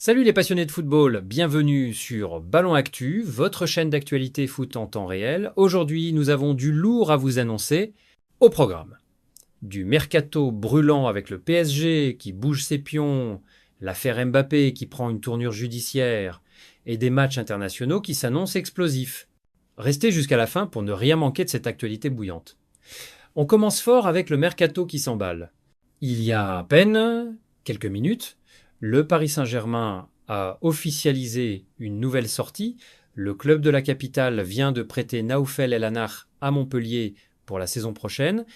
Salut les passionnés de football, bienvenue sur Ballon Actu, votre chaîne d'actualité foot en temps réel. Aujourd'hui, nous avons du lourd à vous annoncer au programme. Du mercato brûlant avec le PSG qui bouge ses pions, l'affaire Mbappé qui prend une tournure judiciaire et des matchs internationaux qui s'annoncent explosifs. Restez jusqu'à la fin pour ne rien manquer de cette actualité bouillante. On commence fort avec le mercato qui s'emballe. Il y a à peine quelques minutes, le Paris Saint-Germain a officialisé une nouvelle sortie. Le club de la capitale vient de prêter Naoufel El Anar à Montpellier pour la saison prochaine.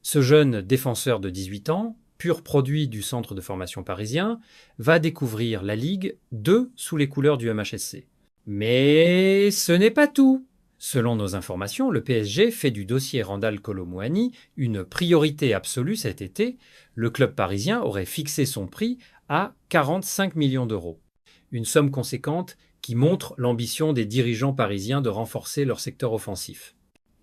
Ce jeune défenseur de 18 ans, pur produit du centre de formation parisien, va découvrir la Ligue 2 sous les couleurs du MHSC. Mais ce n'est pas tout. Selon nos informations, le PSG fait du dossier Randal Kolo Muani une priorité absolue cet été. Le club parisien aurait fixé son prix à 45 millions d'euros. Une somme conséquente qui montre l'ambition des dirigeants parisiens de renforcer leur secteur offensif.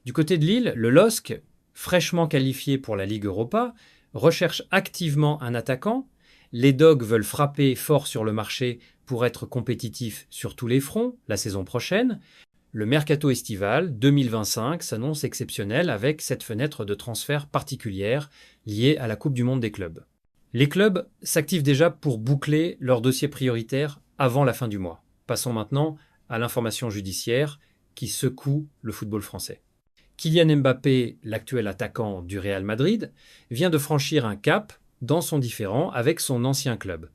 Du côté de Lille, le LOSC, fraîchement qualifié pour la Ligue Europa, recherche activement un attaquant. Les Dogs veulent frapper fort sur le marché pour être compétitifs sur tous les fronts la saison prochaine. Le mercato estival 2025 s'annonce exceptionnel avec cette fenêtre de transfert particulière liée à la Coupe du Monde des clubs. Les clubs s'activent déjà pour boucler leurs dossiers prioritaires avant la fin du mois. Passons maintenant à l'information judiciaire qui secoue le football français. Kylian Mbappé, l'actuel attaquant du Real Madrid, vient de franchir un cap dans son différend avec son ancien club.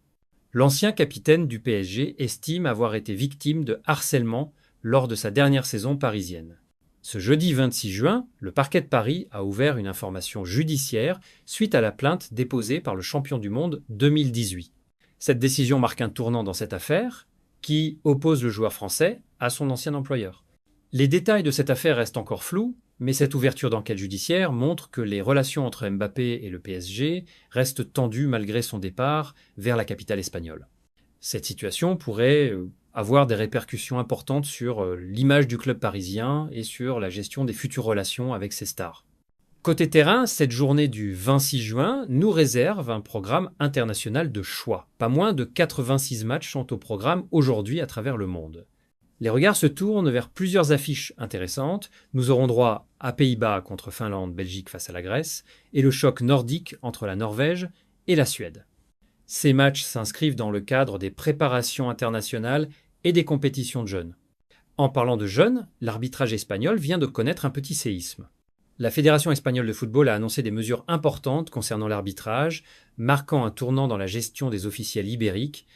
L'ancien capitaine du PSG estime avoir été victime de harcèlement lors de sa dernière saison parisienne. Ce jeudi 26 juin, le parquet de Paris a ouvert une information judiciaire suite à la plainte déposée par le champion du monde 2018. Cette décision marque un tournant dans cette affaire qui oppose le joueur français à son ancien employeur. Les détails de cette affaire restent encore flous, mais cette ouverture d'enquête judiciaire montre que les relations entre Mbappé et le PSG restent tendues malgré son départ vers la capitale espagnole. Cette situation pourrait avoir des répercussions importantes sur l'image du club parisien et sur la gestion des futures relations avec ses stars. Côté terrain, cette journée du 26 juin nous réserve un programme international de choix. Pas moins de 86 matchs sont au programme aujourd'hui à travers le monde. Les regards se tournent vers plusieurs affiches intéressantes. Nous aurons droit à Pays-Bas contre Finlande, Belgique face à la Grèce, et le choc nordique entre la Norvège et la Suède. Ces matchs s'inscrivent dans le cadre des préparations internationales et des compétitions de jeunes. En parlant de jeunes, l'arbitrage espagnol vient de connaître un petit séisme. La Fédération espagnole de football a annoncé des mesures importantes concernant l'arbitrage, marquant un tournant dans la gestion des officiels ibériques.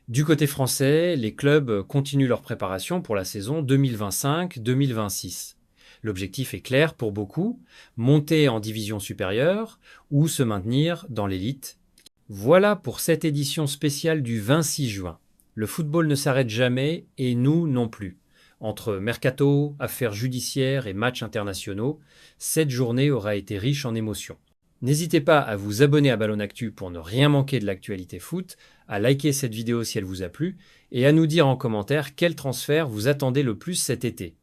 Du côté français, les clubs continuent leur préparation pour la saison 2025-2026. L'objectif est clair pour beaucoup, monter en division supérieure ou se maintenir dans l'élite. Voilà pour cette édition spéciale du 26 juin. Le football ne s'arrête jamais et nous non plus. Entre mercato, affaires judiciaires et matchs internationaux, cette journée aura été riche en émotions. N'hésitez pas à vous abonner à Ballon Actu pour ne rien manquer de l'actualité foot, à liker cette vidéo si elle vous a plu et à nous dire en commentaire quel transfert vous attendez le plus cet été.